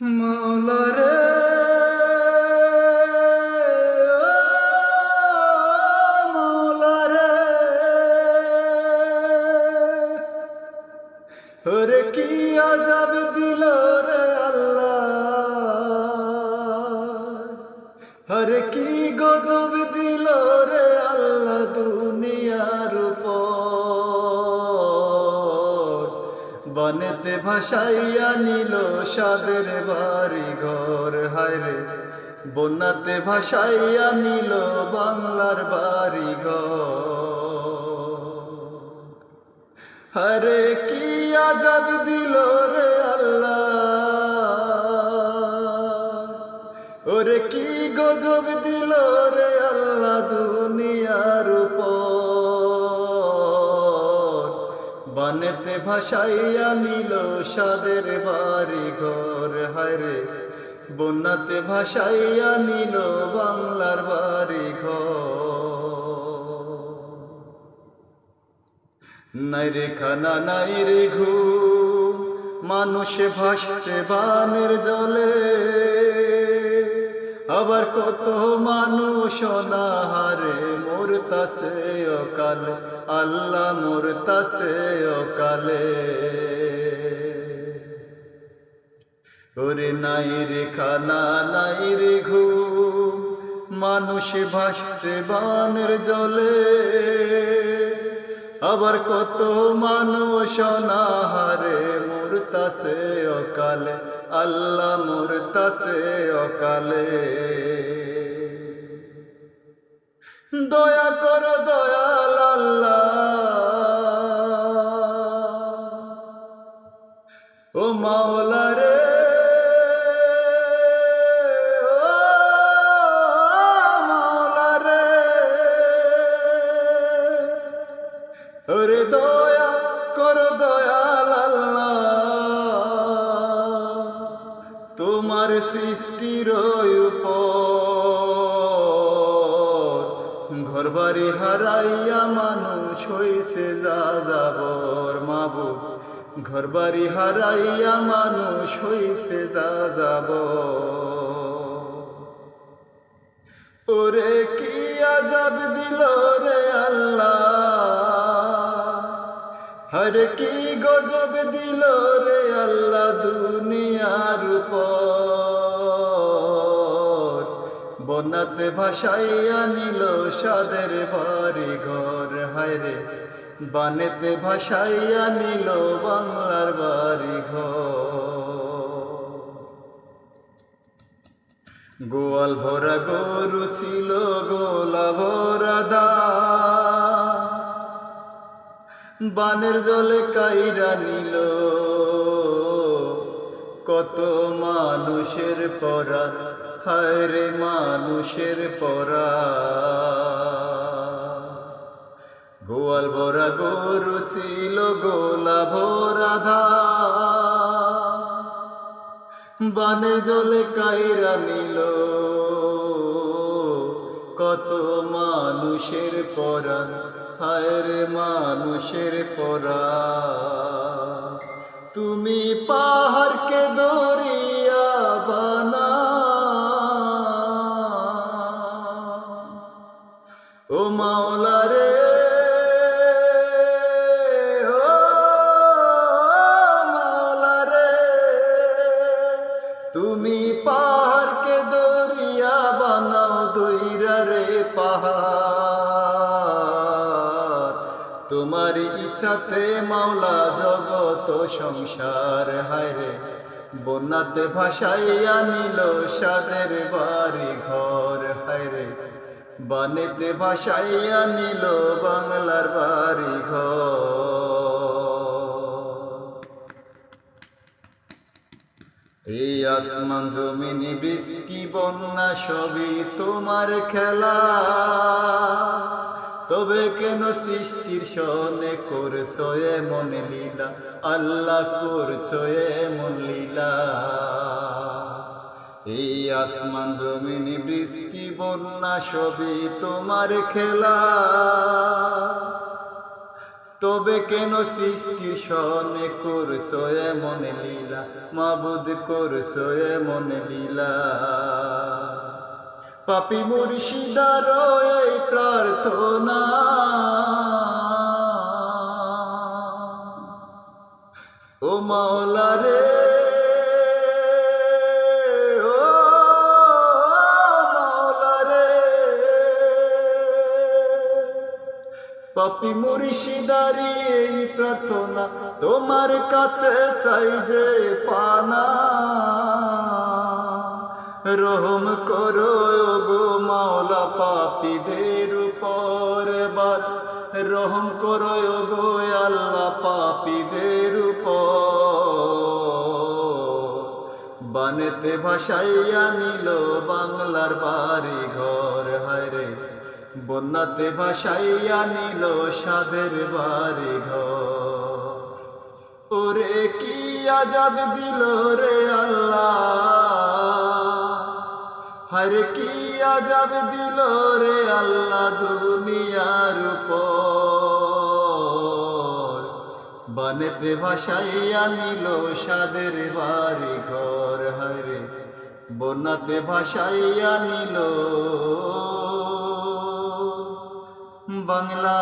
মাওলা রে মাওলা রে ওরে কি আযাব দিল রে আল্লাহ, আরে কি গজব দিল রে আল্লাহ দুনিয়ার উপর। বনেতে ভাসাইয়া নিল সাদের বাড়ি ঘর, হায়রে বন্যাতে ভাসাইয়া নিল বাংলার বাড়ি ঘর। আরে কি আযাব দিল রে আল্লাহ, ওরে কি গজব দিল রে আল্লাহ দুনিয়ার উপর। বনেতে ভাসাইয়া নিল সাদের বাড়ি ঘর, হায়রে বন্যাতে ভাসাইয়া নিল বাংলার বাড়ি ঘর। নাই রে খানা নাই রে ঘুম, মানুষ ভাসছে বানের জলে। আবার কত মানুষ অনাহারে মরতাছে অকালে, আল্লাহ মরতাছে অকালে। ওরে নাই রে খানা নাই রে ঘুম, মানুষ ভাসছে বানের জলে। আবার কত মানুষ অনাহারে মরতাছে অকালে, আল্লাহ মরতাছে অকালে। দয়া করো দয়াল আল্লাহ, ও মাওলা রে মাওলা রে, ওরে দয়া করো দয়াল আল্লাহ, তোমার সৃষ্টির উপর। ঘরবাড়ি হারাইয়া মানুষ হইছে যাযাবর, মাবুদ ঘরবাড়ি হারাইয়া মানুষ হইছে যাযাবর। ওরে কি আযাব দিল রে আল্লাহ, হরে কি গজব দিল রে আল্লাহ দুনিয়ার উপর। বন্যাতে ভাসাইয়া নিল সাদের বাড়ি ঘর, হায়রে বানেতে ভাসাইয়া নিল বাংলার বাড়ি ঘর। গোয়াল ভরা গরু ছিল গোলা ভরা ধান, বানের জলে কাইরা নিল কত মানুষের পরাণ, হায়রে মানুষের পরাণ। গোয়াল ভরা গরু ছিল গোলা ভরা ধান, বানের জলে কাইরা নিল কত মানুষের পরাণ, হায়রে মানুষের পরাণ। তুমি পাহাড়কে দরিয়া বানাও, ও মাওলা রে ও মাওলা রে, তুমি পাহাড়কে দরিয়া বানাও দইরা রে পাহাড়। তোমার ইচ্ছাতে মাওলা জগত সংসার, হায়রে বন্যাতে ভাসাইয়া নিল সাদের বাড়ি ঘর, হায়রে বানেতে ভাসাইয়া নিল বাংলার বাড়ি ঘর। এই আসমান জমিন বৃষ্টি বন্যা সবই তোমার খেলা, তবে কেন সৃষ্টির সনে করছো এমন লীলা, আল্লাহ করছো এমন লীলা। এই আসমান জমিন বৃষ্টি বন্যা সবই তোমার খেলা, তবে কেন সৃষ্টির সনে করছো এমন লীলা, মাবুদ করছো এমন লীলা। পাপী মুর্শিদার এই প্রার্থনা, ও মাওলা রে, ও মাওলা রে, পাপী মুর্শিদারি এই প্রার্থনা তোমার কাছে চাই যে পানা। রহম করো গো মাওলা পাপীদের উপর এবার, রহম করো গো আল্লাহ পাপীদের উপর। বানেতে ভাসাইয়া নিল বাংলার বাড়ি ঘর, হায়রে বন্যাতে ভাসাইয়া নিল সাদের বাড়ি ঘর। ওরে কি আজাব দিল রে আল্লাহ, হায়রে কি আজাব দিল রে আল্লাহ দুনিয়ার উপর। বানেতে ভাসাইয়া নিল সাদের বাড়ি ঘর, হায়রে বন্যাতে ভাসাইয়া নিল বাংলা